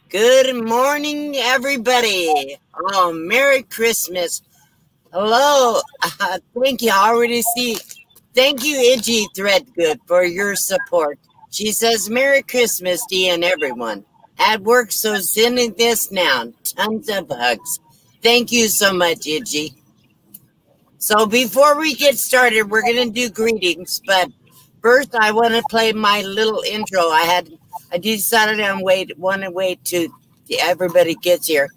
Good morning, everybody. Oh, Merry Christmas. Hello. Thank you. I already see. Thank you, Iggy Threadgood, for your support. She says, Merry Christmas to you and everyone. At work, so sending this now. Tons of hugs. Thank you so much, Iggy. So before we get started, we're going to do greetings. But first, I want to play my little intro. I decided I want to wait till everybody gets here.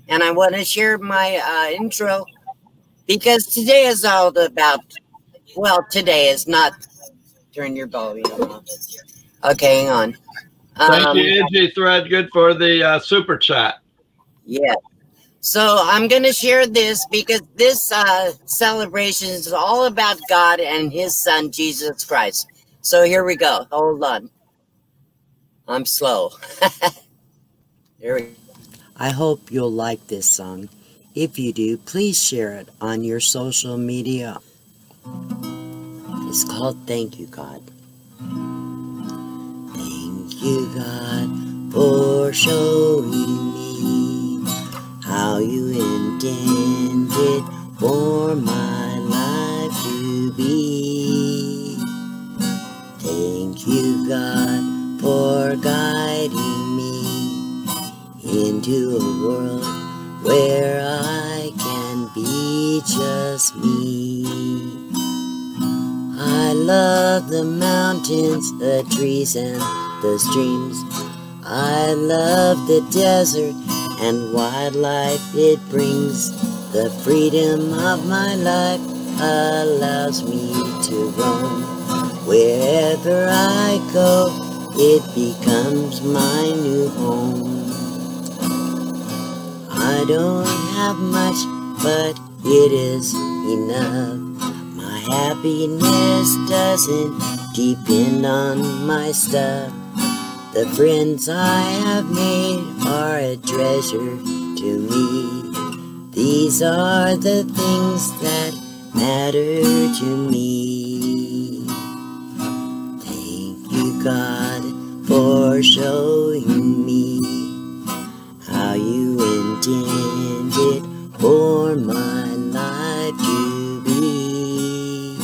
And I want to share my intro because today is all about, well, today is not, turn your volume off. Okay, hang on. Thank you, Iggy Threadgood, for the super chat. Yeah. So I'm going to share this because this celebration is all about God and his son, Jesus Christ. So here we go. Hold on. I'm slow. Here we go. I hope you'll like this song. If you do, please share it on your social media. It's called Thank You, God. Thank you, God, for showing me how you intended for my life to be. Thank you, God, for guiding me into a world where I can be just me. I love the mountains, the trees, and the streams. I love the desert and wildlife it brings. The freedom of my life allows me to roam. Wherever I go, it becomes my new home. I don't have much, but it is enough. My happiness doesn't depend on my stuff. The friends I have made are a treasure to me. These are the things that matter to me. Thank you, God, for showing me how you intended for my life to be.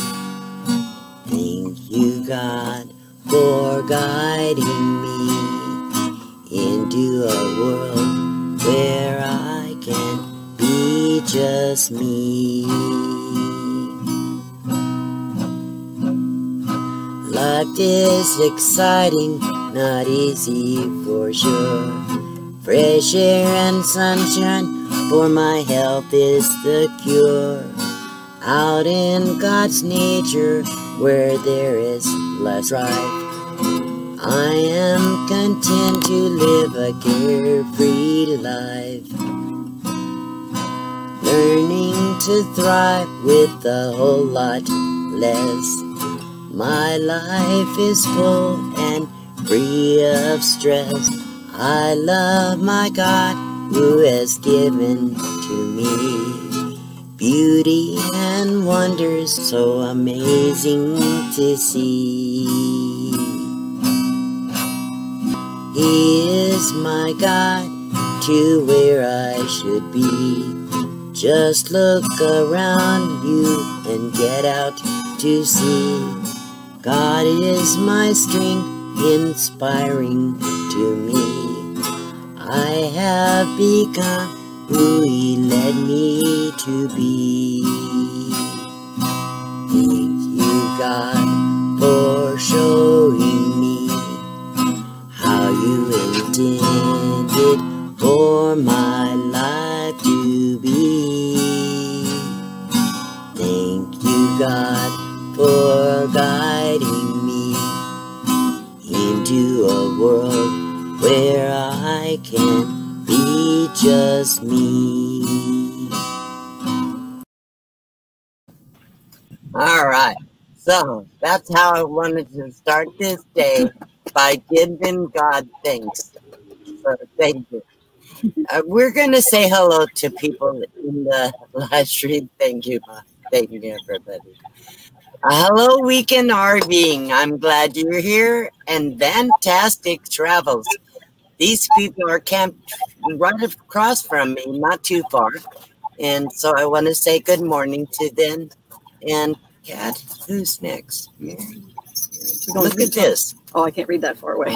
Thank you, God, for guiding me into a world where I can be just me. Life is exciting, not easy for sure. Fresh air and sunshine for my health is the cure. Out in God's nature where there is less strife, I am content to live a carefree life, learning to thrive with a whole lot less. My life is full and free of stress. I love my God who has given to me beauty and wonders so amazing to see. He is my guide to where I should be. Just look around you and get out to see. God is my strength, inspiring to me. I have become who he led me to be. Thank you, God, for showing me how you intended for my life to be. Thank you, God, for guiding me into a world where I can be just me. All right, so that's how I wanted to start this day, by giving God thanks. So thank you. We're going to say hello to people in the live stream. Thank you. Thank you, everybody. Hello, weekend RVing. I'm glad you're here, and fantastic travels. These people are camped right across from me, not too far. And so I want to say good morning to them. And Kat, who's next? Mary. Look at this. Oh, I can't read that far away.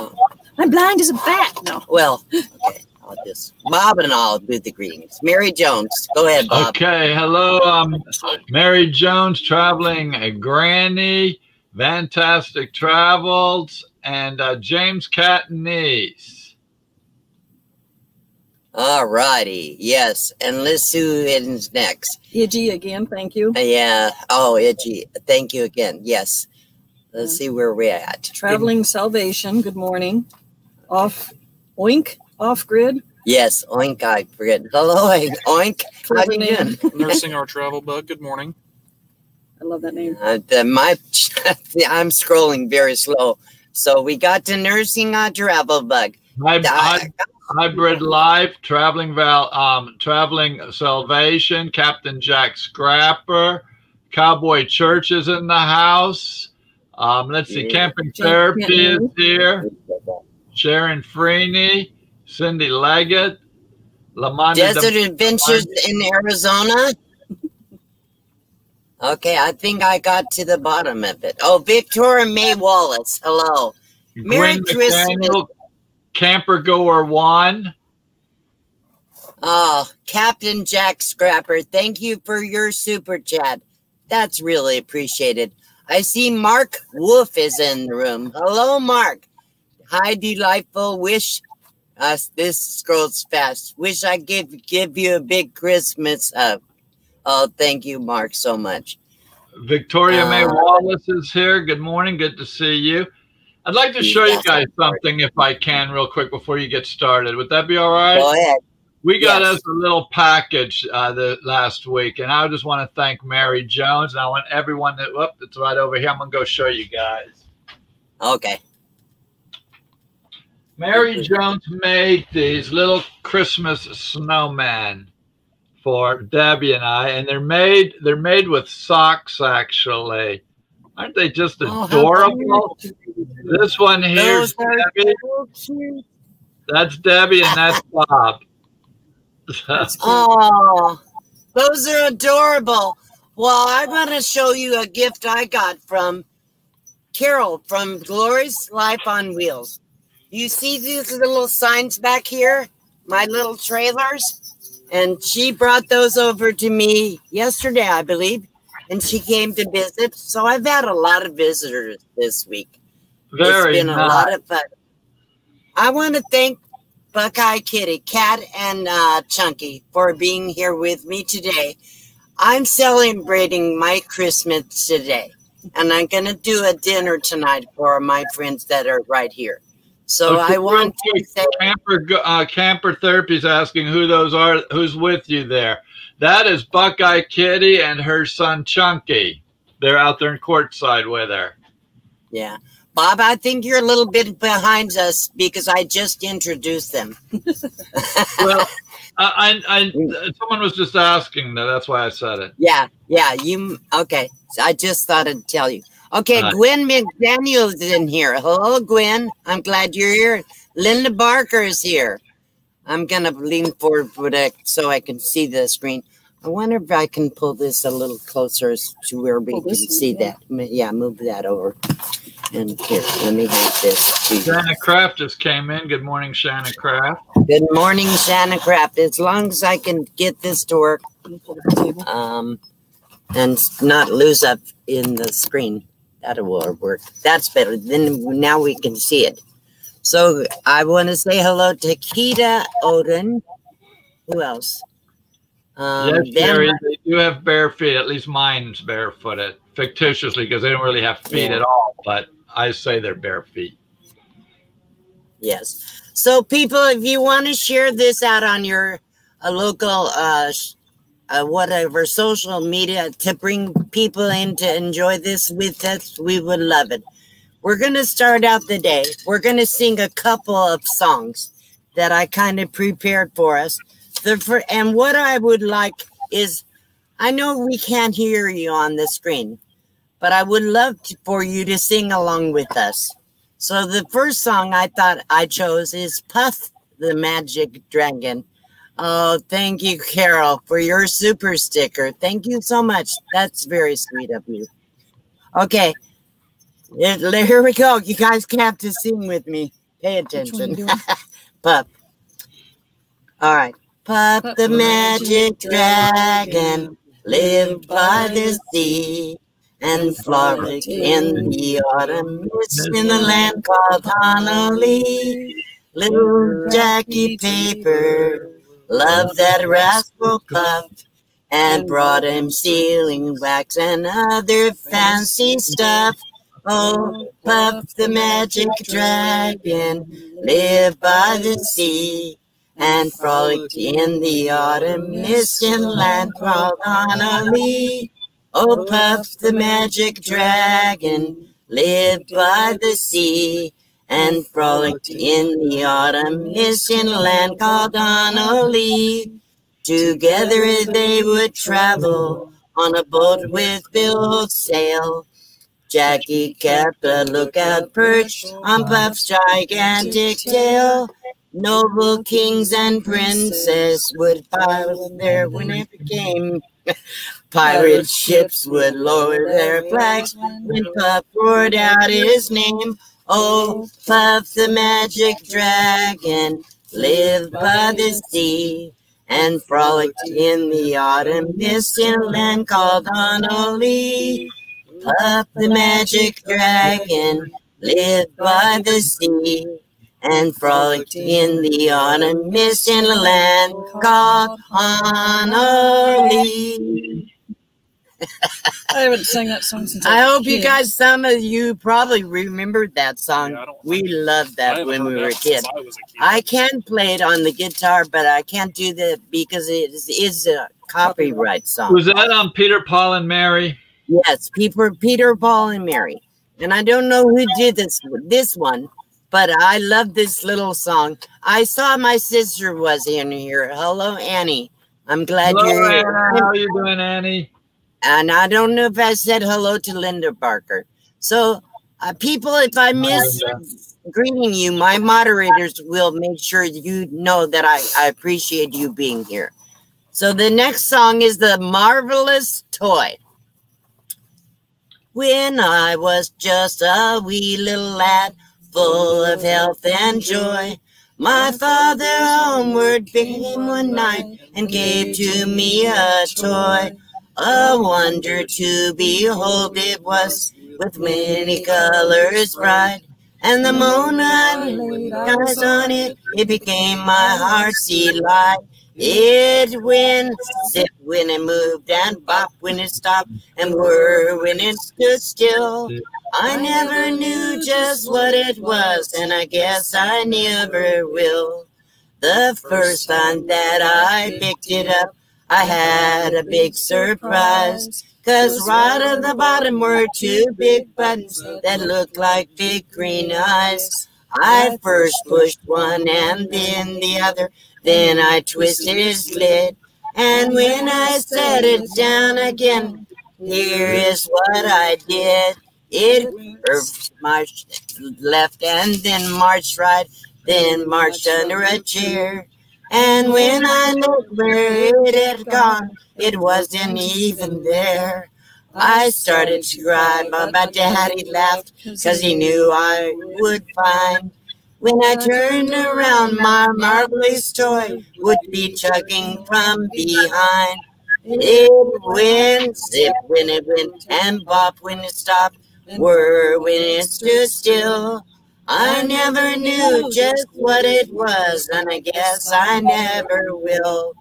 I'm blind as a bat. No. Well, okay. Bob and I'll do the greetings. Mary Jones, go ahead, Bob. Okay, hello. Mary Jones, traveling Granny, fantastic travels, and James Catanese. All righty, yes, and let's see who is next. Iggy again, thank you. Yeah. Oh, Iggy, thank you again. Yes. Let's see where we're at. Traveling Salvation. Good morning. Oink. Off grid. Yes, Oink, I forget. Hello, Oink. How you doing? Nursing our travel bug. Good morning. I love that name. I'm scrolling very slow. So we got to nursing our travel bug. Hybrid Life, traveling Salvation, Captain Jack Scrapper, Cowboy Church is in the house. Let's see, Camping Therapy is here. Sharon Freeney. Cindy Leggett, Lamonda Desert Adventures in Arizona. Okay, I think I got to the bottom of it. Oh, Victoria May Wallace. Hello. Merry Christmas. Camper Goer 1. Oh, Captain Jack Scrapper, thank you for your super chat. That's really appreciated. I see Mark Wolf is in the room. Hello, Mark. Hi, delightful. Wish this scrolls fast. Wish I give you a big Christmas hug. Oh, thank you, Mark, so much. Victoria May Wallace is here. Good morning. Good to see you. I'd like to show you guys something, if I can, real quick before you get started. Would that be all right? Go ahead. We got us a little package the last week, and I just want to thank Mary Jones, and I want everyone that, whoop, it's right over here. I'm going to go show you guys. Okay. Mary Jones made these little Christmas snowmen for Debbie and I, and they're made with socks, actually. Aren't they just adorable? This one here is Debbie. That's Debbie and that's Bob. Oh, those are adorable. Well, I want to show you a gift I got from Carol from Glory's Life on Wheels. You see these little signs back here? My little trailers? And she brought those over to me yesterday, I believe. And she came to visit. So I've had a lot of visitors this week. It's been a lot of fun. I want to thank Buckeye Kitty, Cat, and Chunky for being here with me today. I'm celebrating my Christmas today. And I'm going to do a dinner tonight for my friends that are right here. So I want to say Camper Therapy is asking who those are, who's with you there. That is Buckeye Kitty and her son Chunky. They're out there in courtside with her. Yeah. Bob, I think you're a little bit behind us because I just introduced them. Well, someone was just asking that. That's why I said it. Yeah. Okay. So I just thought I'd tell you. Okay, Gwen McDaniel is in here. Hello, Gwen. I'm glad you're here. Linda Barker is here. I'm going to lean forward for that so I can see the screen. I wonder if I can pull this a little closer to where we can see that. Yeah, move that over. And here, let me have this. Shanna Kraft just came in. Good morning, Shanna Kraft. Good morning, Shanna Kraft. As long as I can get this to work and not lose up in the screen. That will work. That's better. Then now we can see it. So I want to say hello to Keita Odin. Who else? Yes, Jerry, they do have bare feet. At least mine's barefooted, fictitiously, because they don't really have feet at all. But I say they're bare feet. Yes. So people, if you want to share this out on your local whatever social media to bring people in to enjoy this with us, we would love it. We're going to start out the day. We're going to sing a couple of songs that I kind of prepared for us. And what I would like is, I know we can't hear you on the screen, but I would love for you to sing along with us. So the first song I thought I chose is Puff the Magic Dragon. Oh, thank you, Carol, for your super sticker. Thank you so much. That's very sweet of you. Okay, here we go. You guys have to sing with me. Pay attention. Puff. All right. Puff the magic dragon lived by the sea and frolicked in the autumn mist in the land called Honolulu. Little Jackie Paper loved that rascal Puff and brought him sealing wax and other fancy stuff. Oh, Puff the magic dragon lived by the sea and frolicked in the autumn mist in land called Honolulu. Oh, Puff the magic dragon lived by the sea and frolicked in the autumn mist in land called Honolulu. Together they would travel on a boat with filled sail. Jackie kept a lookout perch on Puff's gigantic tail. Noble kings and princes would follow there when it came. Pirate ships would lower their flags when Puff roared out his name. Oh, Puff the magic dragon lived by the sea and frolicked in the autumn mist in a land called Honolulu. Puff the magic dragon lived by the sea and frolicked in the autumn mist in a land called Honolulu. I haven't sang that song since I hope you guys, some of you probably remembered that song. Yeah, We loved that when we were a kid. I was a kid. I can play it on the guitar, but I can't do that because it is a copyright song. Was that on Peter, Paul, and Mary? Yes, Peter, Paul, and Mary. And I don't know who did this one, but I love this little song. I saw my sister was in here. Hello, Annie. I'm glad Hello, you're here. Anna. How are you doing, Annie? And I don't know if I said hello to Linda Barker. So, people, if I miss greeting you, my moderators will make sure you know that I appreciate you being here. So the next song is The Marvelous Toy. When I was just a wee little lad, full of health and joy, my father homeward came one night and gave to me a toy. A wonder to behold it was, with many colors bright, and the moment I laid eyes on it, it became my heart's delight. It went zip when it moved, and bop when it stopped, and whir when it stood still. I never knew just what it was, and I guess I never will. The first time that I picked it up, I had a big surprise, 'cause right at the bottom were two big buttons that looked like big green eyes. I first pushed one and then the other, then I twisted its lid, and when I set it down again, here is what I did. It marched left and then marched right, then marched under a chair. And when I looked where it had gone, it wasn't even there. I started to cry, but my daddy laughed, 'cause he knew I would find. When I turned around, my marvelous toy would be chugging from behind. It went zip when it went, and bop when it stopped, whir when it stood still. I never knew just what it was, and I guess I never will.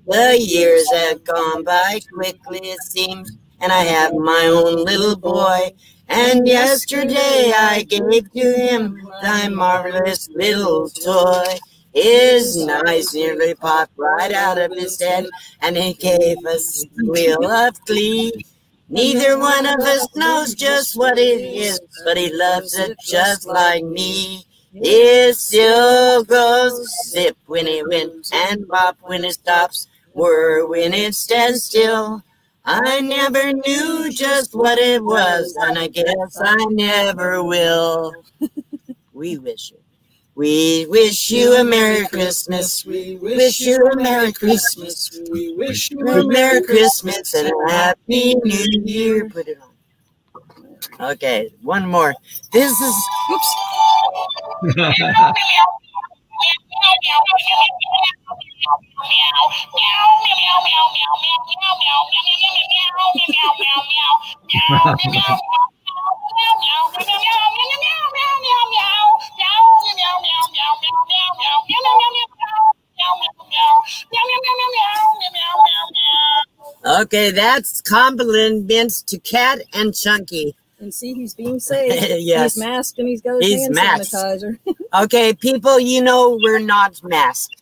The years have gone by quickly, it seems, and I have my own little boy. And yesterday I gave to him thy marvelous little toy. His eyes nearly popped right out of his head, and he gave us a squeal of glee. Neither one of us knows just what it is, but he loves it just like me. It still goes zip when it went, and bop when it stops, whir when it stands still. I never knew just what it was, and I guess I never will. We wish you. We wish you a Merry Christmas. We wish you a Merry Christmas. We wish you a Merry Christmas and a Happy New Year. Put it on. Okay, one more. This is. Oops. Okay, that's compliments to Cat and Chunky. And see, he's being safe. Yes. He's masked and he's got his hand sanitizer. Okay, people, you know we're not masked.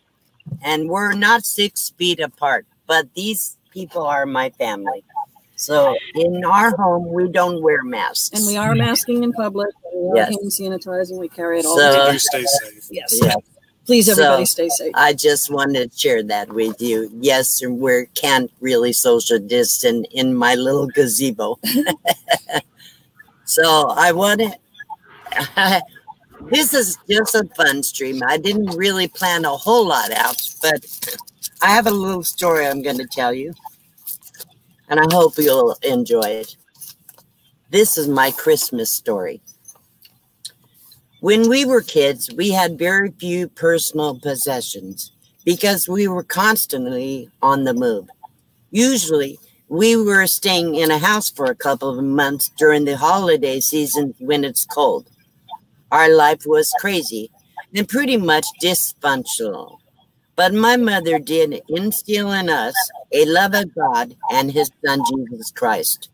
And we're not 6 feet apart. But these people are my family. So in our home, we don't wear masks. And we are masking in public. We are hand sanitizing. We carry it all. So, do stay safe. Yes. Yeah. Please, everybody, stay safe. I just wanted to share that with you. Yes, we can't really social distance in my little gazebo. So I want to. This is just a fun stream. I didn't really plan a whole lot out, but I have a little story I'm going to tell you, and I hope you'll enjoy it. This is my Christmas story. When we were kids, we had very few personal possessions because we were constantly on the move. Usually, we were staying in a house for a couple of months during the holiday season when it's cold. Our life was crazy and pretty much dysfunctional. But my mother did instill in us a love of God and his son, Jesus Christ.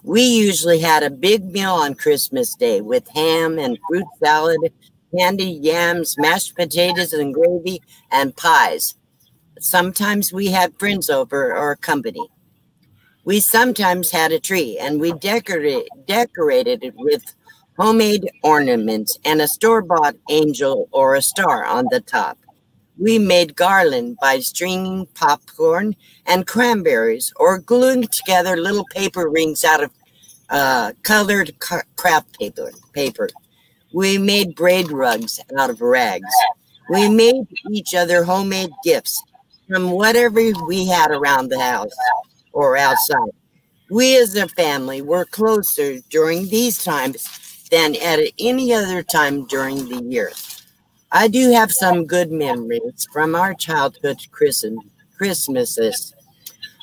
We usually had a big meal on Christmas Day with ham and fruit salad, candied yams, mashed potatoes and gravy, and pies. Sometimes we had friends over or company. We sometimes had a tree, and we decorated it with homemade ornaments and a store-bought angel or a star on the top. We made garland by stringing popcorn and cranberries or gluing together little paper rings out of colored craft paper. We made braid rugs out of rags. We made each other homemade gifts from whatever we had around the house or outside. We as a family were closer during these times than at any other time during the year. I do have some good memories from our childhood Christmases.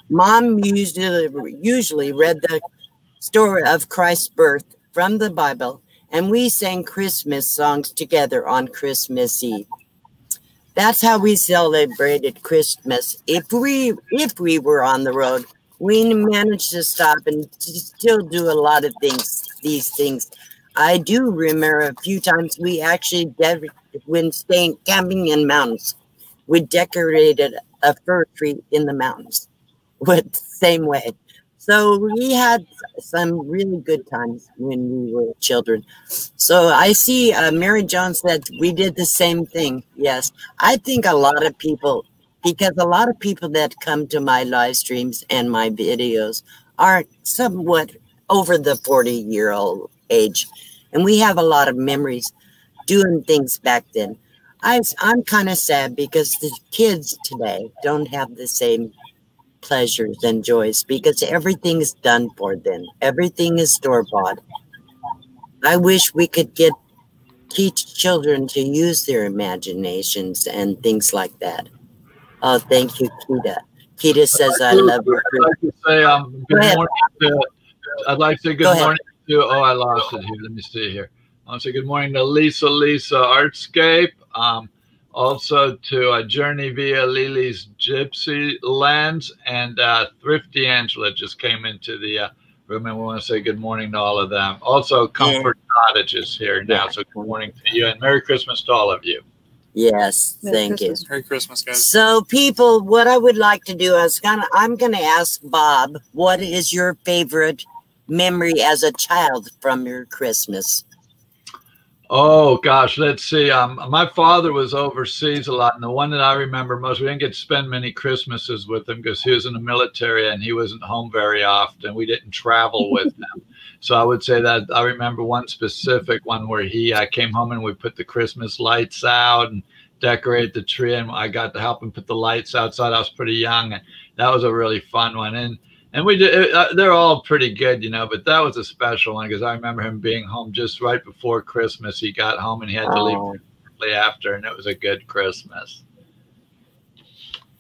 Mom usually read the story of Christ's birth from the Bible, and we sang Christmas songs together on Christmas Eve. That's how we celebrated Christmas. If we were on the road, we managed to stop and still do a lot of these things. I do remember a few times we actually did, when staying camping in mountains, we decorated a fir tree in the mountains with same way. So we had some really good times when we were children. So I see Mary John said we did the same thing. Yes, I think a lot of people, because a lot of people that come to my live streams and my videos are somewhat over the 40-year-old age. And we have a lot of memories doing things back then. I'm kind of sad because the kids today don't have the same pleasures and joys because everything is done for them. Everything is store-bought. I wish we could teach children to use their imaginations and things like that. Oh, thank you, Kita. Kita says, I love you. I'd like to say good morning to, I'd like to say good morning to, oh, I lost it here. Let me see here. I want to say good morning to Lisa Artscape. Also to Journey via Lily's Gypsy Lands, and Thrifty Angela just came into the room, and we want to say good morning to all of them. Also, Comfort Cottage is here now, so good morning to you, and Merry Christmas to all of you. Yes, thank you. Merry Christmas, guys. So, people, what I would like to do is I'm gonna ask Bob, what is your favorite memory as a child from your Christmas? Oh gosh, let's see. My father was overseas a lot, and the one that I remember most, we didn't get to spend many Christmases with him because he was in the military and he wasn't home very often. We didn't travel with him. So I would say that I remember one specific one where I came home and we put the Christmas lights out and decorate the tree, and I got to help him put the lights outside. I was pretty young, and that was a really fun one. And we did. They're all pretty good, you know. But that was a special one because I remember him being home just right before Christmas. He got home and he had to leave shortly after, and it was a good Christmas.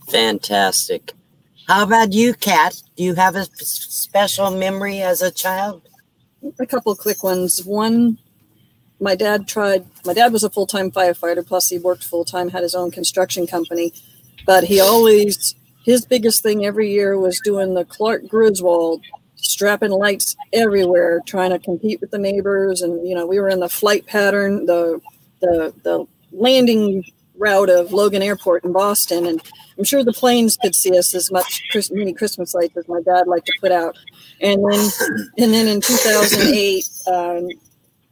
Fantastic. How about you, Kat? Do you have a special memory as a child? A couple quick ones. One, my dad was a full-time firefighter, plus he worked full-time, had his own construction company, but his biggest thing every year was doing the Clark Griswold, strapping lights everywhere, trying to compete with the neighbors. And, you know, we were in the flight pattern, the landing route of Logan Airport in Boston. And I'm sure the planes could see us as many Christmas lights as my dad liked to put out. And then in 2008,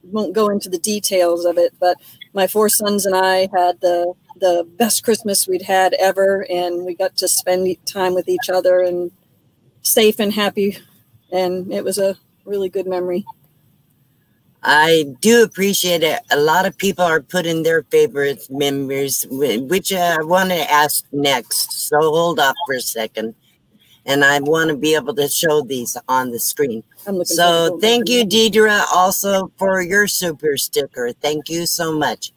won't go into the details of it, but my 4 sons and I had the best Christmas we'd had ever, and we got to spend time with each other and safe and happy, and it was a really good memory. I do appreciate it. A lot of people are putting their favorite memories, which I want to ask next, so hold off for a second. And I want to be able to show these on the screen. So thank you, Deidre, also for your super sticker. Thank you so much.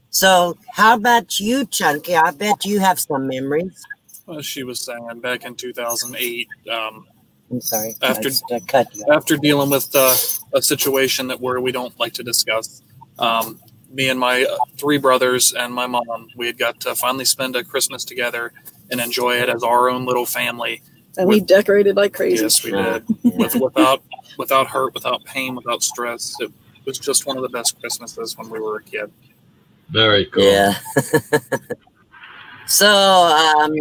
So how about you, Chunky? I bet you have some memories. Well, she was saying back in 2008, I'm sorry. After dealing with a situation where we don't like to discuss, me and my 3 brothers and my mom, we had got to finally spend a Christmas together and enjoy it as our own little family. And we decorated like crazy. Yes, we did. Without hurt, without pain, without stress. It was just one of the best Christmases when we were a kid. Very cool. Yeah. So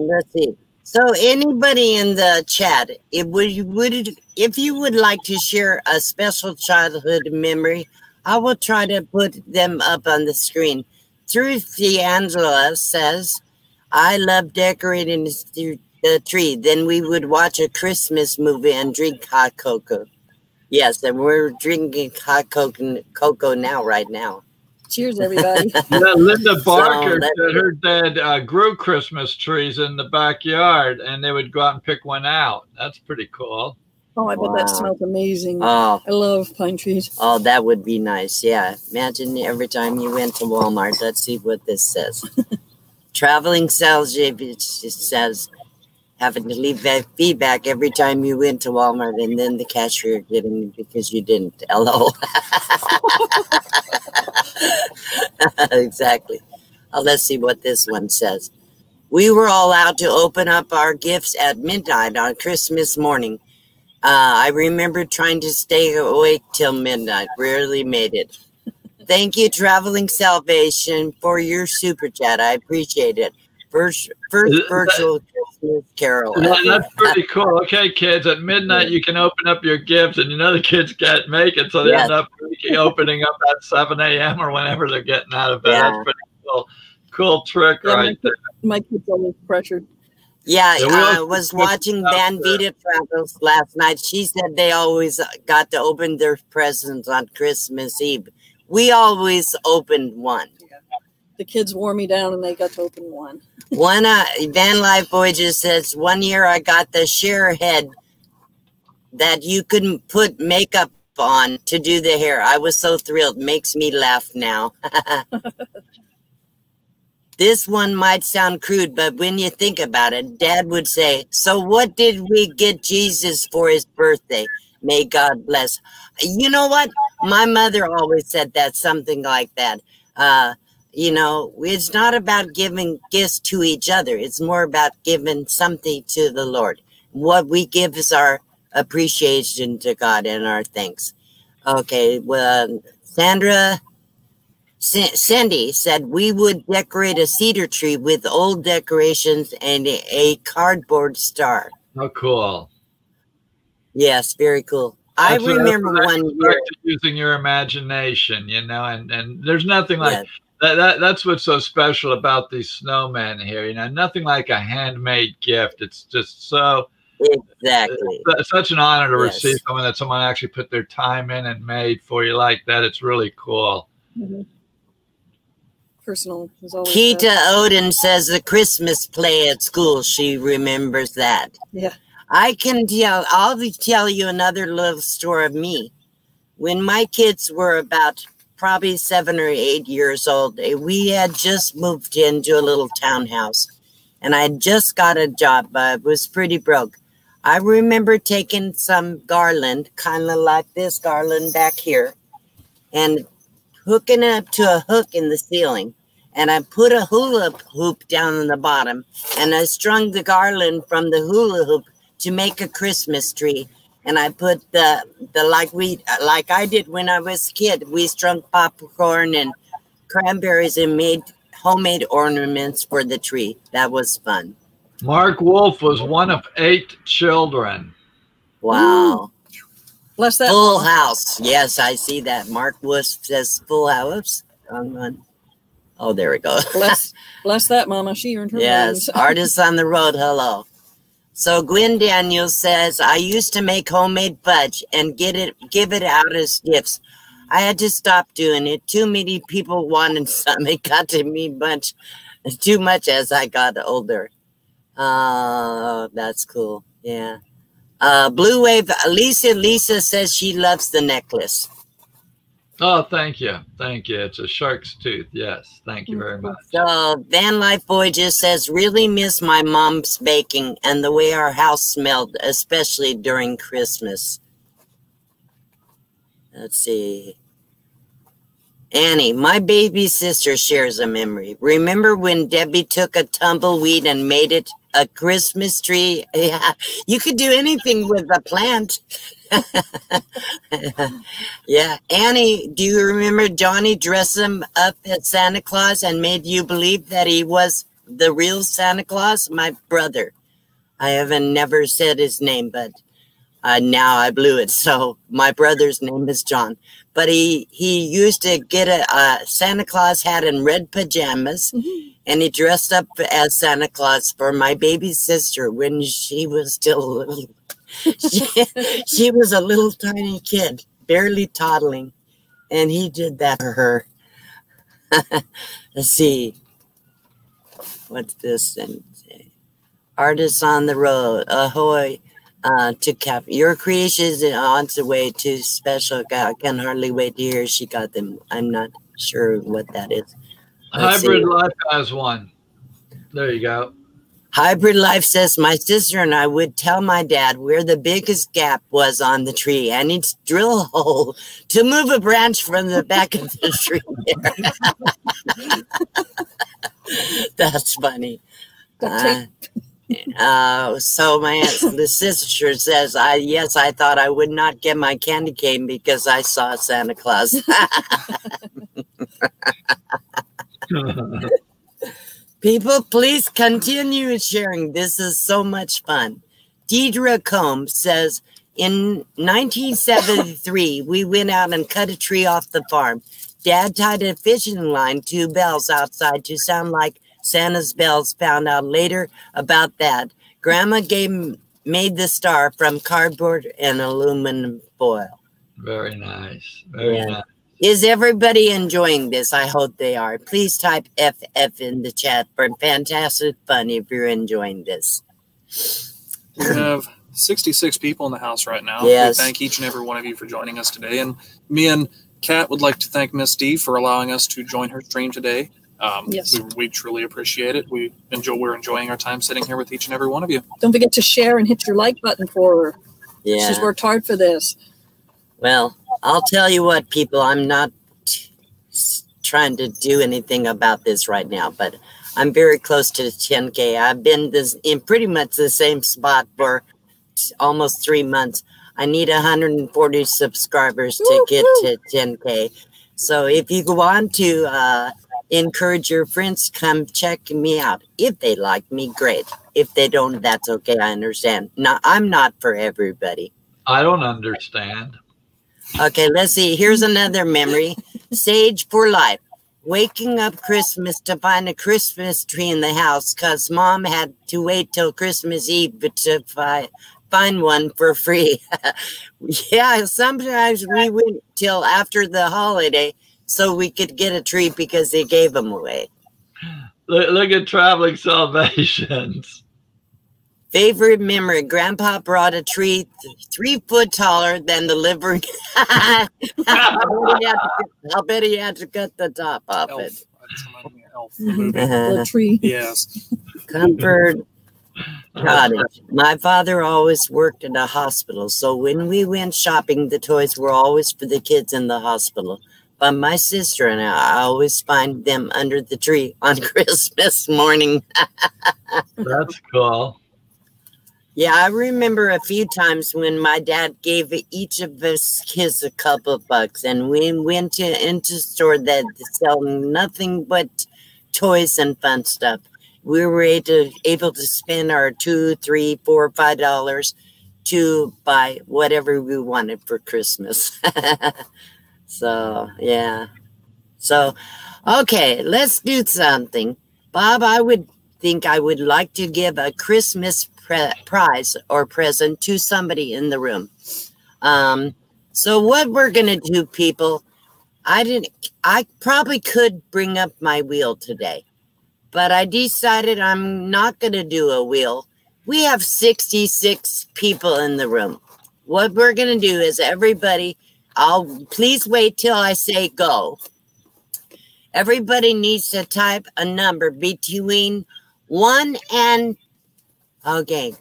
let's see. So anybody in the chat, if you would like to share a special childhood memory, I will try to put them up on the screen. Truthie Angela says, I love decorating the tree. Then we would watch a Christmas movie and drink hot cocoa. Yes, and we're drinking hot cocoa now, right now. Cheers, everybody. Yeah, Linda Barker said her dad grew Christmas trees in the backyard, and they would go out and pick one out. That's pretty cool. Oh, I bet that smells amazing. Oh, I love pine trees. Oh, that would be nice. Yeah. Imagine every time you went to Walmart. Let's see what this says. Traveling sales, it says, having to leave that feedback every time you went to Walmart, and then the cashier getting because you didn't. LOL. Exactly. Let's see what this one says. We were all out to open up our gifts at midnight on Christmas morning. I remember trying to stay awake till midnight. Rarely made it. Thank you, Traveling Salvation, for your super chat. I appreciate it. First virtual Christmas carol. That's pretty cool. Okay, kids, at midnight you can open up your gifts, and you know the kids can't make it, so they end up opening up at 7 a.m. or whenever they're getting out of bed. Yeah. That's pretty cool. Cool trick right there. My kids always pressured. Yeah, I was watching Van Vita Travels last night. She said they always got to open their presents on Christmas Eve. We always opened one. The kids wore me down and they got to open one. One Van Life Voyager says, one year I got the share head that you couldn't put makeup on to do the hair. I was so thrilled. Makes me laugh now. This one might sound crude, but when you think about it, Dad would say, so what did we get Jesus for his birthday? May God bless. You know what? My mother always said that, something like that. You know, it's not about giving gifts to each other. It's more about giving something to the Lord. What we give is our appreciation to God and our thanks. Okay, well, Cindy said we would decorate a cedar tree with old decorations and a cardboard star. Oh, cool. Yes, very cool. I remember one year. Using your imagination, you know, and there's nothing like Yes. that's what's so special about these snowmen here. You know, nothing like a handmade gift. It's just so Exactly. it's such an honor to Yes. receive something that someone actually put their time in and made for you like that. It's really cool. Mhm. Personal is always Keita Odin says the Christmas play at school. She remembers that. Yeah. I'll tell you another little story of me. When my kids were about probably 7 or 8 years old, we had just moved into a little townhouse, and I had just got a job, but I was pretty broke. I remember taking some garland, kind of like this garland back here, and hooking it up to a hook in the ceiling. And I put a hula hoop down on the bottom, and I strung the garland from the hula hoop to make a Christmas tree. And I put the like I did when I was a kid. We strung popcorn and cranberries and made homemade ornaments for the tree. That was fun. Mark Wolf was one of 8 children. Wow. Bless that. Full Mama. house. Yes, I see that. Mark Wolf says full house. Oh, there we go. Bless that mama. She earned her Yes, wings. artists on the road. Hello. So Gwen Daniels says, I used to make homemade fudge and give it out as gifts. I had to stop doing it. Too many people wanted some. It got to me too much as I got older. That's cool. Yeah. Blue Wave, Lisa says she loves the necklace. Oh, thank you. Thank you. It's a shark's tooth. Yes. Thank you very much. So Van Life Boy just says, really miss my mom's baking and the way our house smelled, especially during Christmas. Let's see. Annie, my baby sister shares a memory. Remember when Debbie took a tumbleweed and made it a Christmas tree? Yeah, you could do anything with a plant. Yeah. Annie, do you remember Johnny dressed him up as Santa Claus and made you believe that he was the real Santa Claus? My brother. I haven't never said his name, but now I blew it. So my brother's name is John. But he used to get a Santa Claus hat and red pajamas, and he dressed up as Santa Claus for my baby sister when she was still a little. She was a little tiny kid, barely toddling, and he did that for her. Let's see. What's this? Artists on the road. Ahoy. To Cap. Your creation is on the way to special. I can hardly wait to hear she got them. I'm not sure what that is. Hybrid Life has one. There you go. Hybrid Life says, my sister and I would tell my dad where the biggest gap was on the tree, and he'd drill a hole to move a branch from the back of the tree. That's funny. So the sister says, yes, I thought I would not get my candy cane because I saw Santa Claus. People, please continue sharing. This is so much fun. Deidre Combs says, in 1973, we went out and cut a tree off the farm. Dad tied a fishing line, 2 bells outside to sound like Santa's bells. Found out later about that. Grandma made the star from cardboard and aluminum foil. Very nice. Very nice. Is everybody enjoying this? I hope they are. Please type FF in the chat for fantastic fun if you're enjoying this. We have 66 people in the house right now. Yes. We thank each and every one of you for joining us today. And me and Kat would like to thank Miss D for allowing us to join her stream today. Yes. We truly appreciate it. We're enjoying our time sitting here with each and every one of you. Don't forget to share and hit your like button for her. Yeah. She's worked hard for this. Well, I'll tell you what, people, I'm not trying to do anything about this right now, but I'm very close to 10K. I've been in pretty much the same spot for almost 3 months. I need 140 subscribers to get to 10K. So if you want to encourage your friends, come check me out. If they like me, great. If they don't, that's okay. I understand. I'm not for everybody. I don't understand. Okay, let's see. Here's another memory. Sage for life. Waking up Christmas to find a Christmas tree in the house because Mom had to wait till Christmas Eve to find one for free. Yeah, sometimes we went till after the holiday so we could get a tree because they gave them away. Look at Traveling Salvations. Favorite memory. Grandpa brought a tree 3 foot taller than the living. I bet he had to cut the top off Elf. it. That's reminding me of Elf, the movie. The tree. Yes. Comfort Cottage. My father always worked in a hospital, so when we went shopping, the toys were always for the kids in the hospital. But my sister and I always find them under the tree on Christmas morning. That's cool. Yeah, I remember a few times when my dad gave each of us kids a couple of bucks, and we went into a store that sell nothing but toys and fun stuff. We were able to spend our $2, $3, $4, $5 to buy whatever we wanted for Christmas. So, yeah. So, okay, let's do something. Bob, I would think I would like to give a Christmas prize or present to somebody in the room. So what we're going to do, people, I probably could bring up my wheel today, but I decided I'm not going to do a wheel. We have 66 people in the room. What we're going to do is everybody, please wait till I say go. Everybody needs to type a number between 1 and, okay,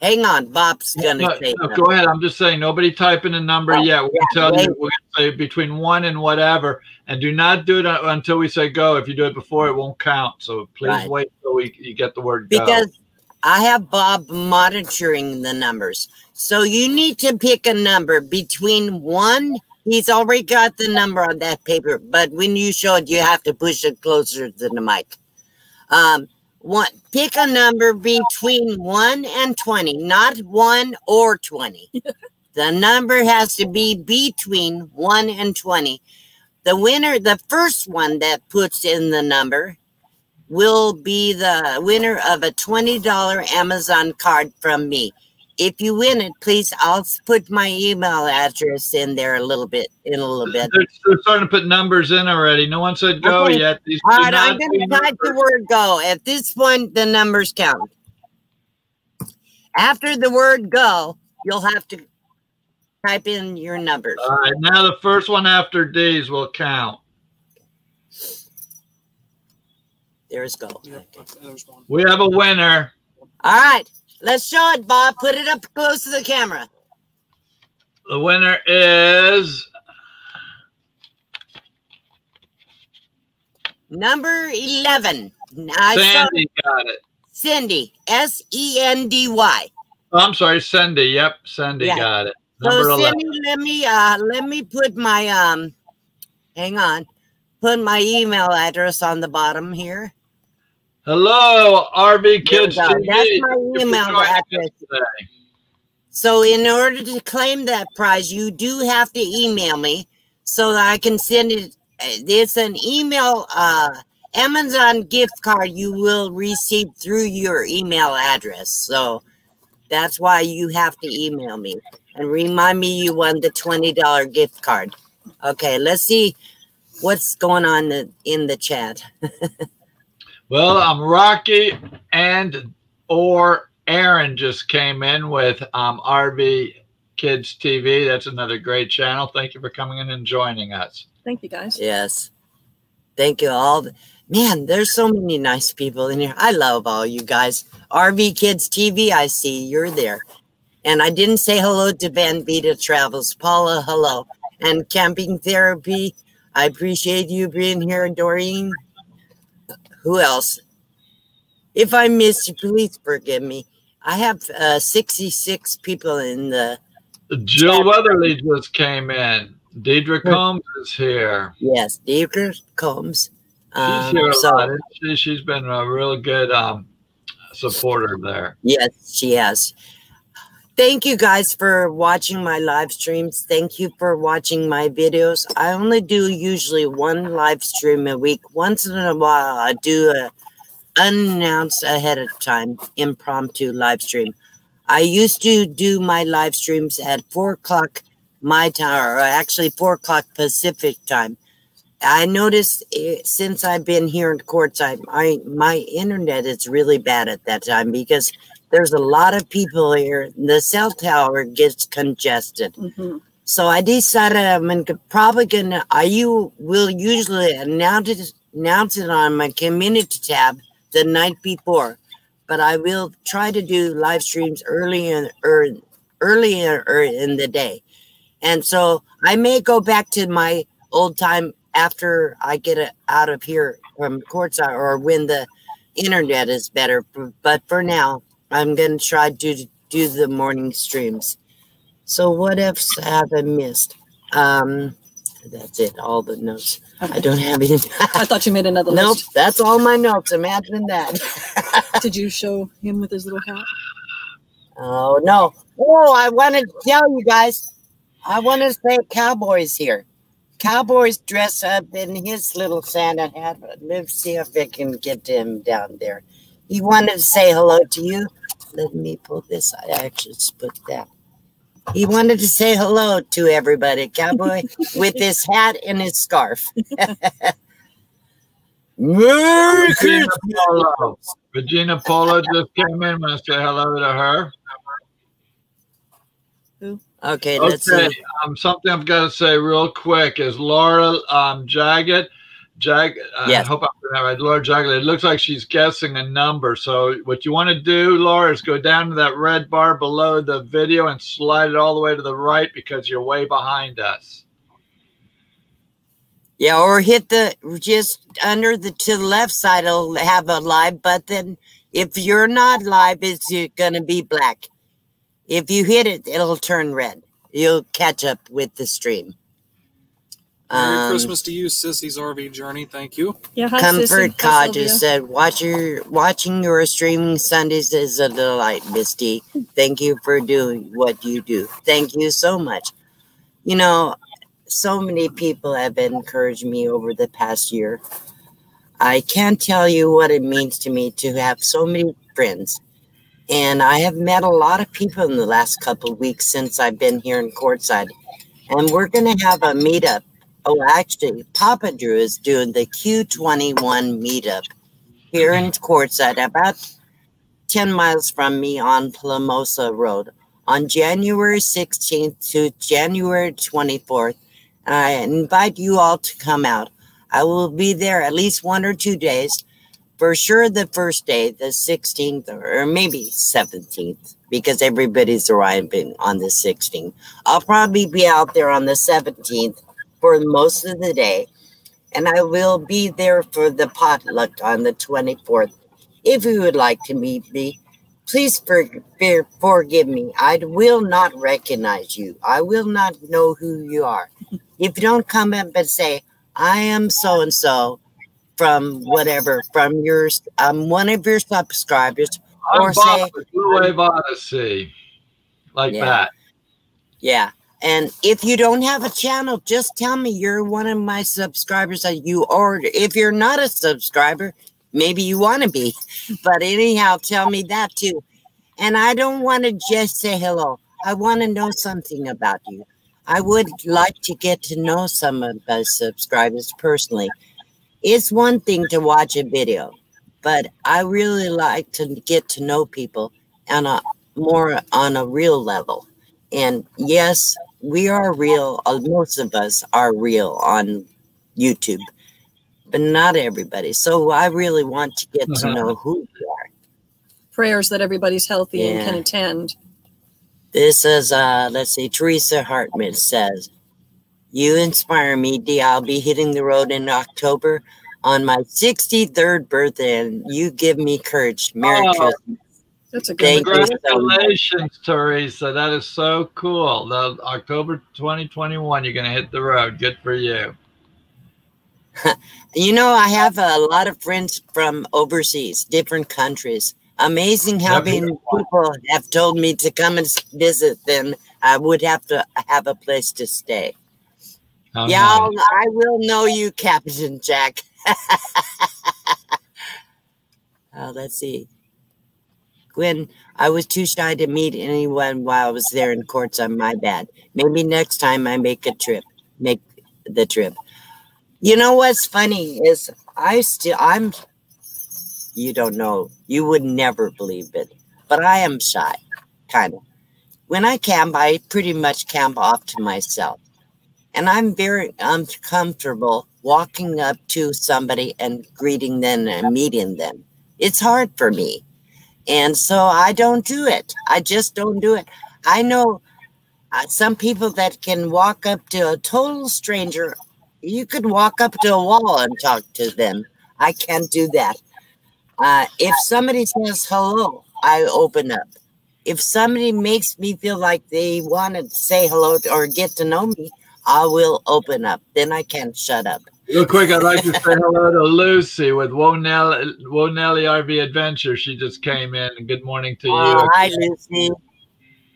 hang on, Bob's going to say no, go ahead. I'm just saying, nobody typing a number yet. We'll tell you, we're going to say between 1 and whatever, and do not do it until we say go. If you do it before, it won't count. So please wait till you get the word go. Because I have Bob monitoring the numbers. So you need to pick a number between 1. He's already got the number on that paper, but when you show it, you have to push it closer to the mic. Pick a number between 1 and 20, not 1 or 20. The number has to be between 1 and 20. The winner, the first one that puts in the number, will be the winner of a $20 Amazon card from me. If you win it, please, I'll put my email address in there a little bit. They're starting to put numbers in already. No one said go yet. All right, I'm going to type the word go. At this point, the numbers count. After the word go, you'll have to type in your numbers. All right, now the first one after D's will count. There's go. Yep, there's one. We have a winner. All right. Let's show it, Bob. Put it up close to the camera. The winner is number 11. Sandy got it. Cindy, S-E-N-D-Y. Oh, I'm sorry, Cindy. Yep, Cindy got it. Number so 11. Cindy, let me put my hang on. Put my email address on the bottom here. Hello, RV Kids TV. That's my email address. So in order to claim that prize, you do have to email me so that I can send it. It's an email Amazon gift card you will receive through your email address. So that's why you have to email me and remind me you won the $20 gift card. Okay, let's see what's going on in the chat. Well, Rocky or Aaron just came in with RV Kids TV. That's another great channel. Thank you for coming in and joining us. Thank you, guys. Yes. Thank you all. Man, there's so many nice people in here. I love all you guys. RV Kids TV, I see you're there. And I didn't say hello to Van Vita Travels. Paula, hello. And Camping Therapy, I appreciate you being here, Doreen. Who else? If I missed you, please forgive me. I have 66 people in the Jill Weatherly just came in. Deidre Combs is here. Yes, Deidre Combs. She's here a lot. She's been a real good supporter there. Yes, she has. thank you guys for watching my live streams. Thank you for watching my videos. I only do usually one live stream a week. Once in a while, I do a unannounced ahead of time impromptu live stream. I used to do my live streams at 4 o'clock my time, or actually 4 o'clock Pacific time. I noticed since I've been here in courtside, my internet is really bad at that time because there's a lot of people here. The cell tower gets congested. Mm-hmm. So I decided I'm probably gonna. Will usually announce it on my community tab the night before, but I will try to do live streams earlier in the day. And so I may go back to my old time after I get out of here from courtside or when the internet is better. But for now, I'm going to try to do the morning streams. So what else have I missed? That's it, all the notes. Okay. I don't have any. I thought you made another nope, list. that's all my notes. Imagine that. Did you show him with his little hat? Oh, no. Oh, I wanted to tell you guys. I want to say Cowboy's here. Cowboy's dressed up in his little Santa hat. Let's see if I can get him down there. He wanted to say hello to you. Let me pull this. I actually put that. He wanted to say hello to everybody, Cowboy, with his hat and his scarf. Merry Christmas! Regina Polo just came in. Want to say hello to her? Who? Okay, let's see. Something I've got to say real quick is Laura Jagged. Yes. I hope I'm going to right. Laura Jagged. It looks like she's guessing a number. So what you want to do, Laura, is go down to that red bar below the video and slide it all the way to the right because you're way behind us. Yeah, or hit just under to the left side. It'll have a live button. If you're not live, it's going to be black. If you hit it, it'll turn red. You'll catch up with the stream. Merry Christmas to you, Sissy's RV Journey. Thank you. Yeah, hi, Comfort Cod just said, watching your streaming Sundays is a delight, Misty. Thank you for doing what you do. Thank you so much. You know, so many people have encouraged me over the past year. I can't tell you what it means to me to have so many friends. And I have met a lot of people in the last couple of weeks since I've been here in courtside. And we're going to have a meetup. Oh, actually, Papa Drew is doing the Q21 meetup here in courtside, about 10 miles from me on Plamosa Road on January 16th to January 24th. And I invite you all to come out. I will be there at least 1 or 2 days. For sure, the first day, the 16th or maybe 17th, because everybody's arriving on the 16th. I'll probably be out there on the 17th for most of the day, and I will be there for the potluck on the 24th. If you would like to meet me, please forgive me. I will not recognize you. I will not know who you are. If you don't come up and say, I am so-and-so, from whatever, from yours, one of your subscribers, or say Blue Wave Odyssey, like that. Yeah, and if you don't have a channel, just tell me you're one of my subscribers that you order. If you're not a subscriber, maybe you want to be, but anyhow, tell me that too. And I don't want to just say hello. I want to know something about you. I would like to get to know some of my subscribers personally. It's one thing to watch a video, but I really like to get to know people more on a real level. And yes, we are real. Most of us are real on YouTube, but not everybody. So I really want to get to know who you are. Prayers that everybody's healthy and can attend. This is, let's see, Teresa Hartman says, you inspire me, Dee. I'll be hitting the road in October on my 63rd birthday, and you give me courage. Merry Christmas. That's a good Congratulations, Teresa. That is so cool. The October 2021, you're going to hit the road. Good for you. You know, I have a lot of friends from overseas, different countries. Amazing how many people have told me to come and visit them. I would have to have a place to stay. Oh, Yeah, nice. I will know you, Captain Jack. Let's see. Gwen, I was too shy to meet anyone while I was there in courts on my bad. Maybe next time I make the trip. You know what's funny is you don't know, you would never believe it, but I am shy, kind of. When I camp, I pretty much camp off to myself. And I'm very uncomfortable walking up to somebody and greeting them and meeting them. It's hard for me. And so I don't do it. I just don't do it. I know some people that can walk up to a total stranger. You could walk up to a wall and talk to them. I can't do that. If somebody says hello, I open up. If somebody makes me feel like they want to say hello or get to know me, I will open up. Then I can't shut up. Real quick, I'd like to say hello to Lucy with Wonelli RV Adventure. She just came in. And good morning to you. Hi, Lucy.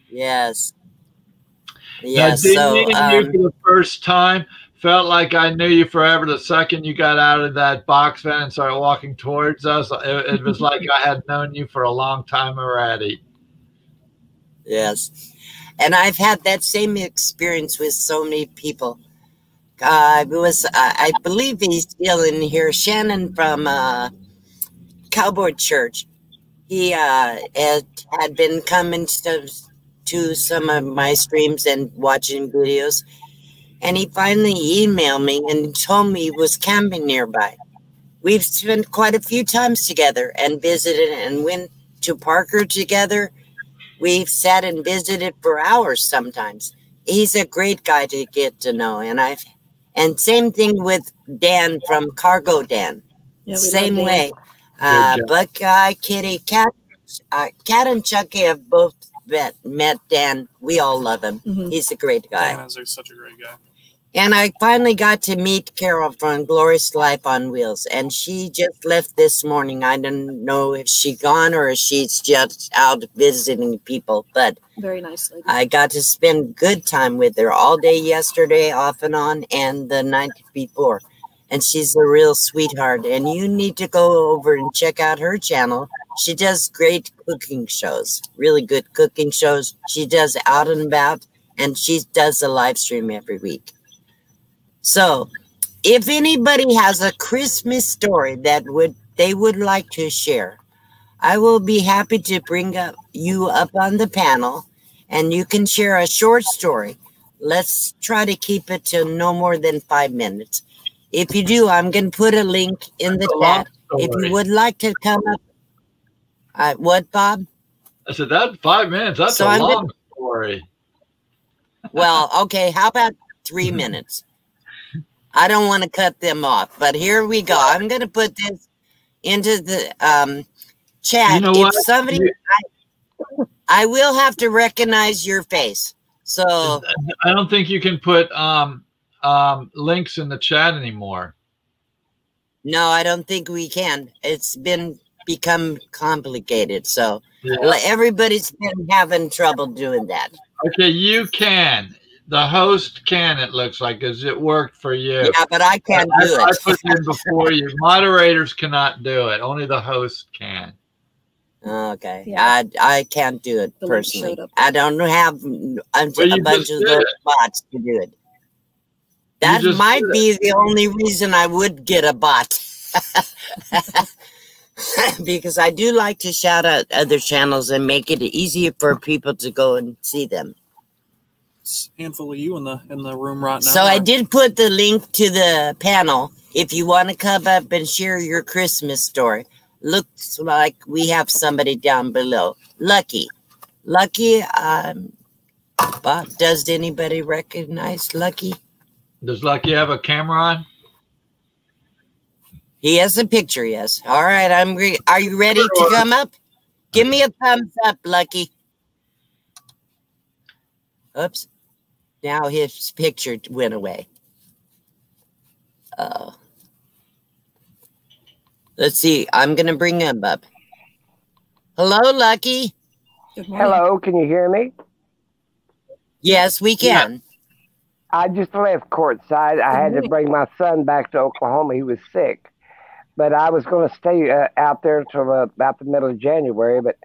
Yes. Now, meeting you for the first time felt like I knew you forever. The second you got out of that box van and started walking towards us, it was like I had known you for a long time already. Yes. And I've had that same experience with so many people. I believe he's still in here. Shannon from Cowboy Church. He had been coming to some of my streams and watching videos. And he finally emailed me and told me he was camping nearby. We've spent quite a few times together and visited and went to Parker together. We've sat and visited for hours sometimes. He's a great guy to get to know. And same thing with Dan from Cargo Dan. Yeah, same way. Buckeye, Kitty, Cat and Chucky have both met Dan. We all love him. Mm-hmm. He's a great guy. Dan is such a great guy. And I finally got to meet Carol from Glorious Life on Wheels. And she just left this morning. I don't know if she's gone or if she's just out visiting people. But very nice lady. I got to spend good time with her all day yesterday, off and on, and the night before. And she's a real sweetheart. And you need to go over and check out her channel. She does great cooking shows, really good cooking shows. She does Out and About, and she does a live stream every week. So, if anybody has a Christmas story that they would like to share, I will be happy to bring you up on the panel, and you can share a short story. Let's try to keep it to no more than 5 minutes. If you do, I'm going to put a link in the chat. If you would like to come up, what, Bob? I said that 5 minutes. That's a long story. Well, okay. How about 3 minutes? I don't want to cut them off, but here we go. I'm going to put this into the chat. You know if what? Somebody, I will have to recognize your face. So I don't think you can put links in the chat anymore. No, I don't think we can. It's become complicated. So everybody's been having trouble doing that. Okay, you can. The host can, it looks like, because it worked for you. Yeah, but I can't do it. I put it in before you. Moderators cannot do it. Only the host can. Okay. Yeah. I can't do it personally. I don't have a bunch of those bots to do it. That might be the only reason I would get a bot. Because I do like to shout out other channels and make it easier for people to go and see them. Handful of you in the room right now. So I did put the link to the panel if you want to come up and share your Christmas story. Looks like we have somebody down below. Lucky, Bob, does anybody recognize Lucky? Does Lucky have a camera on? He has a picture, yes. All right, are you ready to come up? Give me a thumbs up, Lucky. Oops. Now his picture went away. Let's see. I'm going to bring him up. Hello, Lucky. Good morning. Hello, can you hear me? Yes, we can. I just left courtside. I had to bring my son back to Oklahoma. He was sick. But I was going to stay out there till about the middle of January, but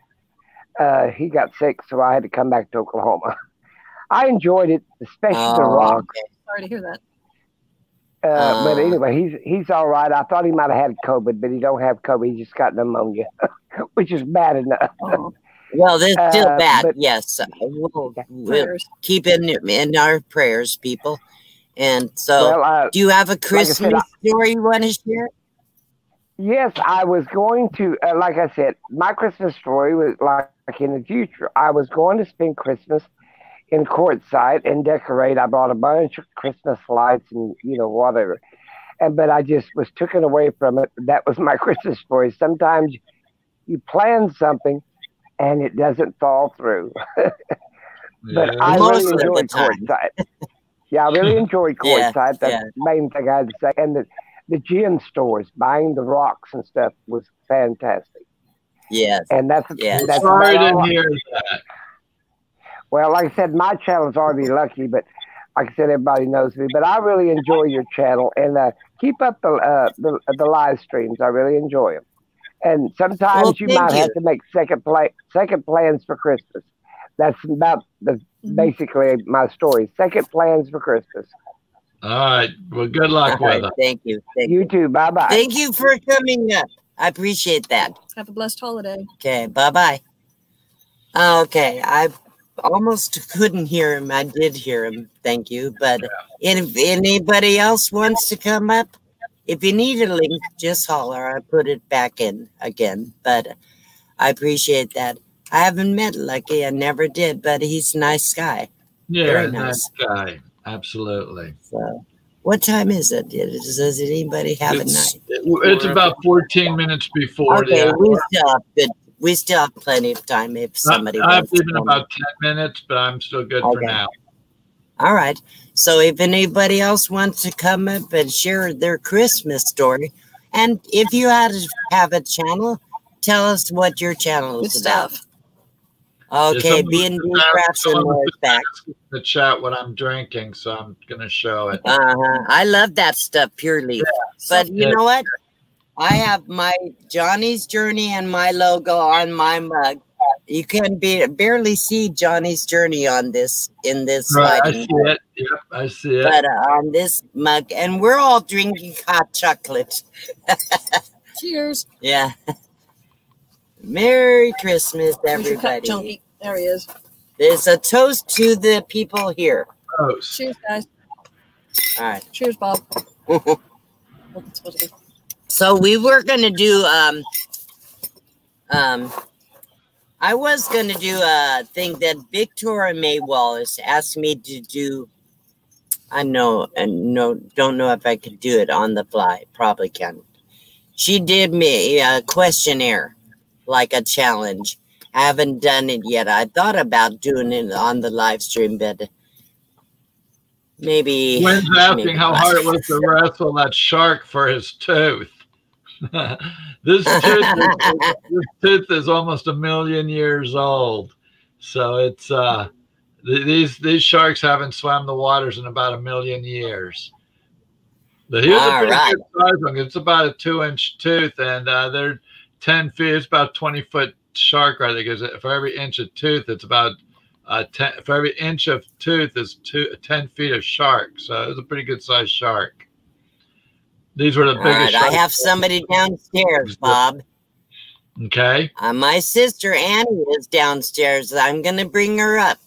he got sick, so I had to come back to Oklahoma. I enjoyed it, especially the rock. Okay. Sorry to hear that. But anyway, he's all right. I thought he might have had COVID, but he don't have COVID. He just got pneumonia, which is bad enough. Oh, Well, this is still bad. but- Yes, we'll prayers. keep in our prayers, people. And so, Well, do you have a said, Christmas story you want to share? yes, I was going to, like I said, my Christmas story was like in the future. I was going to spend Christmas in courtside and decorate. I brought a bunch of Christmas lights and, whatever. But I just was taken away from it. That was my Christmas story. Sometimes you plan something and it doesn't fall through. But I Most really of the enjoyed time. courtside. Yeah, I really enjoyed Yeah, courtside. That's yeah. the main thing I had to say. And the gem stores, buying the rocks and stuff was fantastic. Yes. And that's Sorry about to all. hear that. Well, like I said, my channel's already lucky, but like I said, everybody knows me. But I really enjoy your channel, and keep up the live streams. I really enjoy them. And sometimes Well, you thank might you. have to make second plans for Christmas. That's about basically my story. Second plans for Christmas. All right. Well, good luck All right, with it. thank you. Thank You you. too. Bye bye. Thank you for coming up. I appreciate that. Have a blessed holiday. Okay, bye-bye. Okay, I almost couldn't hear him. I did hear him. Thank you. But if anybody else wants to come up, if you need a link, just holler. I put it back in again. But I appreciate that. I haven't met Lucky. I never did, but he's a nice guy. Yeah, Very nice nice. guy. Absolutely. So, what time is it? Does anybody have a It's, night? it's about 14 minutes before Okay, the hour. we still have plenty of time if somebody I've wants to given come. about 10 minutes, but I'm still good for Okay. now. All right. So if anybody else wants to come up and share their Christmas story, and if you have a channel, tell us what your channel Good is about. stuff. Okay, B&B Crafts and More is back. In the chat what I'm drinking, so I'm going to show it. I love that stuff, purely. But you know what? I have my Johnny's Journey and my logo on my mug. You can barely see Johnny's Journey on this in this Right, I sliding. see it. Yep, I see it. But on this mug, and we're all drinking hot chocolate. Cheers. Yeah. Merry Christmas, Here's your cup, everybody. Chunky. There he is. There's a toast to the people here. Gross. Cheers, guys. All right. Cheers, Bob. What's it supposed to be? So we were going to do, I was going to do a thing that Victoria May Wallace asked me to do. I know, and don't know if I could do it on the fly. Probably can. She did me a questionnaire, like a challenge. I haven't done it yet. I thought about doing it on the live stream, but maybe. Quinn's asking maybe how not. hard it was to wrestle that shark for his tooth. This tooth is almost 1 million years old. So it's these sharks haven't swam the waters in about 1 million years. But here's a pretty good size one. It's about a 2-inch tooth, and they're 10 feet. It's about a 20-foot shark right there, because for every inch of tooth, it's about 10. For every inch of tooth is 10 feet of shark. So it's a pretty good sized shark. These were the All biggest. right, I have somebody downstairs, Bob. Okay. My sister Annie is downstairs. I'm going to bring her up.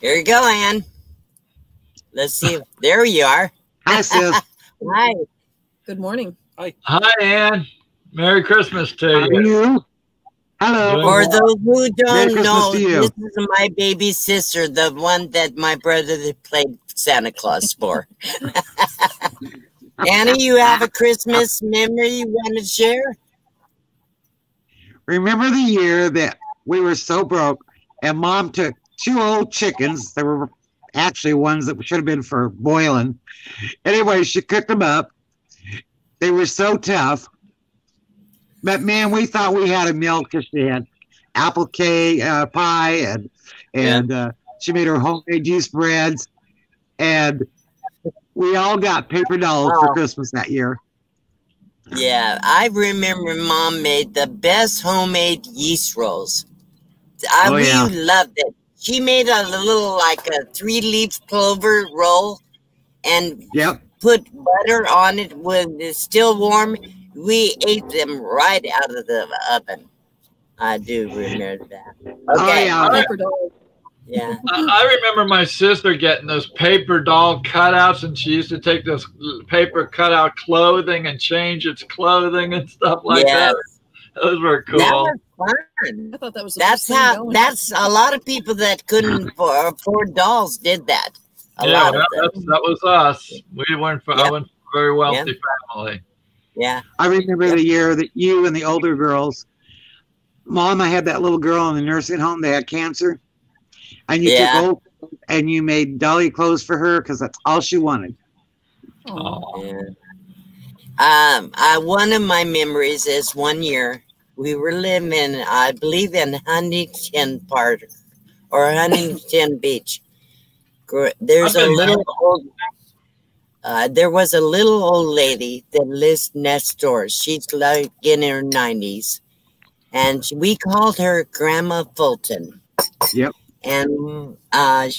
Here you go, Ann. Let's see. There you are. Hi, sis. Hi. Good morning. Hi, Ann. Merry Christmas to How are you. you? Hello. For those who Merry don't Christmas know, to you. this is my baby sister, the one that my brother that played Santa Claus for. Annie, you have a Christmas memory you want to share? Remember the year that we were so broke and Mom took 2 old chickens. They were actually ones that should have been for boiling. Anyway, she cooked them up. They were so tough. But man, we thought we had a meal because she had apple cake pie, and she made her homemade juice breads, and we all got paper dolls for Christmas that year. Yeah, I remember Mom made the best homemade yeast rolls. We loved it. She made a little, like a 3-leaf clover roll, and put butter on it when it's still warm. We ate them right out of the oven. I do remember that. Okay. Yeah. I remember my sister getting those paper doll cutouts, and she used to take those paper cutout clothing and change its clothing and stuff like that. Those were cool. That was fun. I thought that was that's a lot of people that couldn't afford dolls did that. That was us. We weren't. I went from a very wealthy family. Yeah. I remember the year that you and the older girls, Mama had that little girl in the nursing home. They had cancer. And you took old and you made dolly clothes for her because that's all she wanted. One of my memories is one year we were living, I believe, in Huntington Park or Huntington Beach. There was a little old lady that lives next door. She's like in her 90s, and we called her Grandma Fulton. Yep. And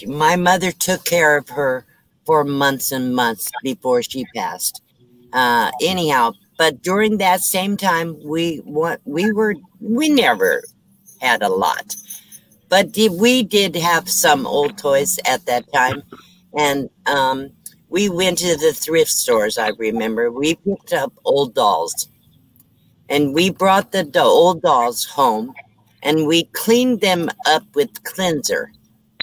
my mother took care of her for months and months before she passed. Anyhow, but during that same time, we never had a lot, but we did have some old toys at that time, and we went to the thrift stores. I remember we picked up old dolls, and we brought the old dolls home. And we cleaned them up with cleanser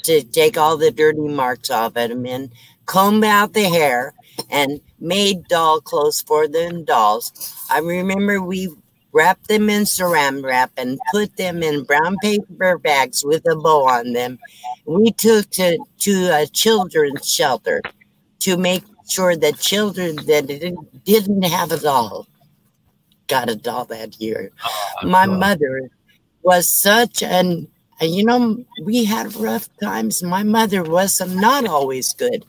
to take all the dirty marks off of them and combed out the hair and made doll clothes for them dolls. I remember we wrapped them in saran wrap and put them in brown paper bags with a bow on them. We took to a children's shelter to make sure that children that didn't have a doll got a doll that year. My mother was such an, we had rough times. My mother was not always good,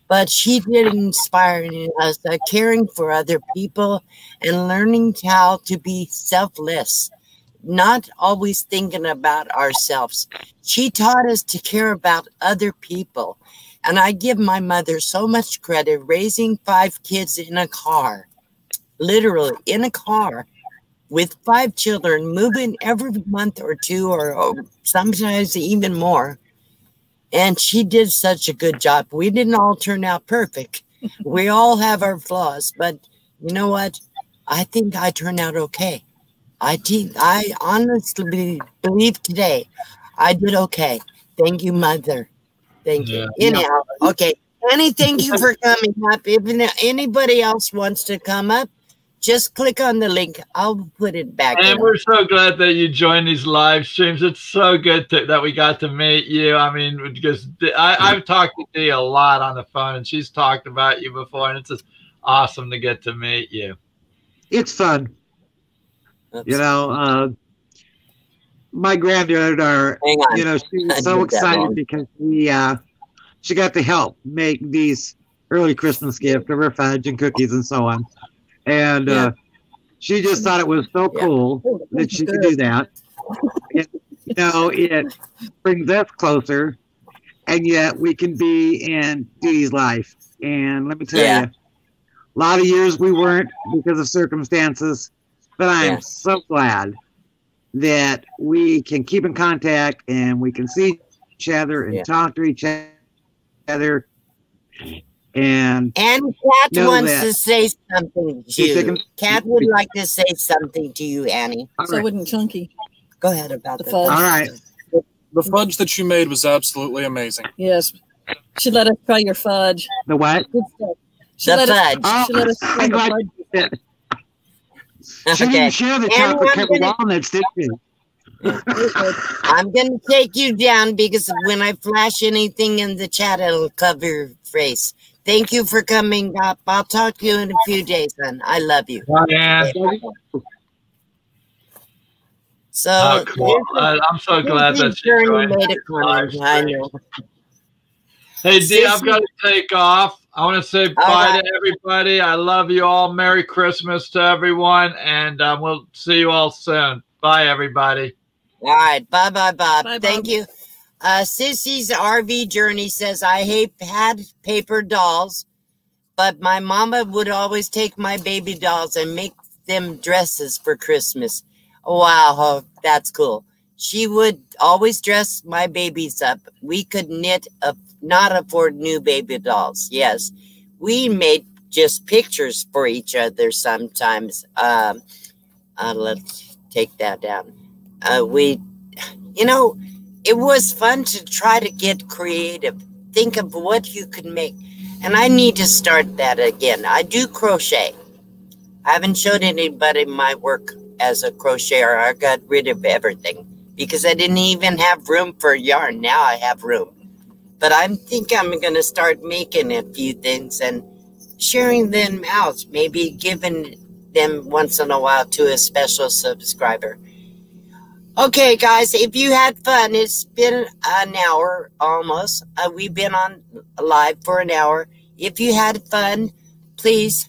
but she did inspire us caring for other people and learning how to be selfless, not always thinking about ourselves. She taught us to care about other people. And I give my mother so much credit raising 5 kids in a car, literally in a car, with 5 children, moving every month or 2 or sometimes even more. And she did such a good job. We didn't all turn out perfect. We all have our flaws, but you know what? I think I turned out okay. I honestly believe today I did okay. Thank you, Mother. Thank you. Anyhow, okay. Annie, thank you for coming up. If anybody else wants to come up, just click on the link. I'll put it back. And we're so glad that you joined these live streams. It's so good that we got to meet you. I mean, because I've talked to Dee a lot on the phone, and she's talked about you before, and it's just awesome to get to meet you. It's fun. My granddaughter, she was so excited because she got to help make these early Christmas gifts of her fudge and cookies and so on. And she just thought it was so cool that she could do that. And, it brings us closer, and yet we can be in Dee's life. And let me tell you, a lot of years we weren't because of circumstances, but I'm so glad that we can keep in contact and we can see each other and talk to each other. And Kat wants to say something to you. Kat would like to say something to you, Annie. So wouldn't Chunky. Go ahead about the fudge. All right. The fudge that you made was absolutely amazing. Yes. She let us try your fudge. The what? Good stuff. She let us try the fudge. She didn't share the chocolate covered walnuts, did she? I'm going to take you down because when I flash anything in the chat, it'll cover your face. Thank you for coming up. I'll talk to you in a few days, hon. I love you. Bye, Ann. So Oh, cool. I'm so glad that you joined made me. a comment. I know. Hey, Dee, I've Sissy. got to take off. I want to say bye to everybody. I love you all. Merry Christmas to everyone, and we'll see you all soon. Bye, everybody. All right. Bye-bye, Bob. Bye, Thank Bob. you. Sissy's RV Journey says, I had paper dolls, but my mama would always take my baby dolls and make them dresses for Christmas. Wow, that's cool. She would always dress my babies up. We could not afford new baby dolls. Yes, we made just pictures for each other sometimes. Let's take that down. It was fun to try to get creative. Think of what you could make. And I need to start that again. I do crochet. I haven't showed anybody my work as a crocheter. I got rid of everything because I didn't even have room for yarn. Now I have room. But I think I'm going to start making a few things and sharing them out. Maybe giving them once in a while to a special subscriber. Okay, guys, if you had fun, it's been an hour almost. We've been on live for an hour. If you had fun, please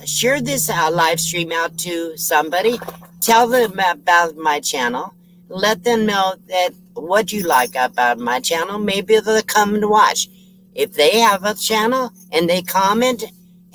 share this live stream out to somebody. Tell them about my channel. Let them know that what you like about my channel. Maybe they'll come and watch. If they have a channel and they comment,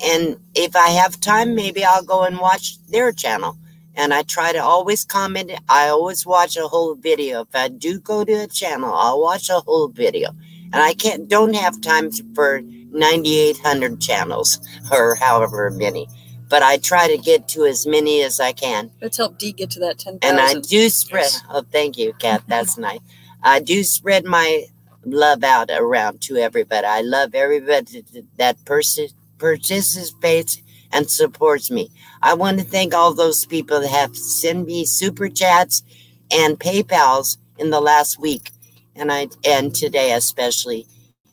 and if I have time, maybe I'll go and watch their channel. And I try to always comment. I always watch a whole video. If I do go to a channel, I'll watch a whole video. And I don't have time for 9,800 channels or however many. But I try to get to as many as I can. Let's help Dee get to that 10,000. And I do spread. Yes. Oh, thank you, Kat. That's nice. I do spread my love out around to everybody. I love everybody that participates and supports me. I want to thank all those people that have sent me super chats and PayPals in the last week, and today especially.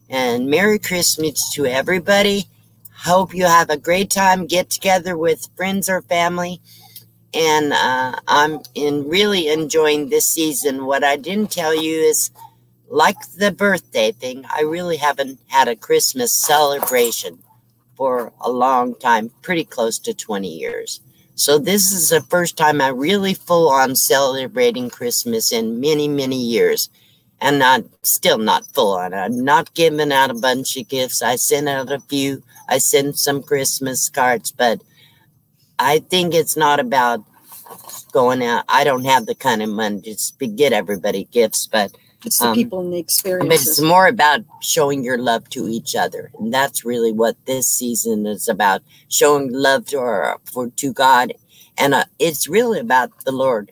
And Merry Christmas to everybody. Hope you have a great time. Get together with friends or family. And I'm really enjoying this season. What I didn't tell you is, like the birthday thing, I really haven't had a Christmas celebration for a long time, pretty close to 20 years. So this is the first time I'm really full on celebrating Christmas in many, many years. And I'm still not full on. I'm not giving out a bunch of gifts. I sent out a few. I sent some Christmas cards, but I think it's not about going out. I don't have the kind of money to get everybody gifts, but it's the people and the experiences. But it's more about showing your love to each other. And that's really what this season is about, showing love to God. And it's really about the Lord,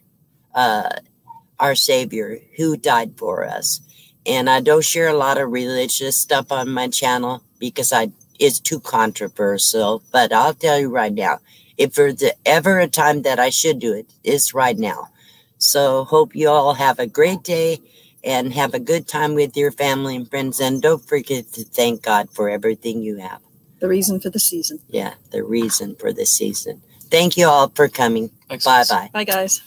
our Savior, who died for us. And I don't share a lot of religious stuff on my channel because it's too controversial. But I'll tell you right now, if there's ever a time that I should do it, it's right now. So hope you all have a great day and have a good time with your family and friends. And don't forget to thank God for everything you have. The reason for the season. Yeah, the reason for the season. Thank you all for coming. Thanks. Bye-bye. Bye, guys.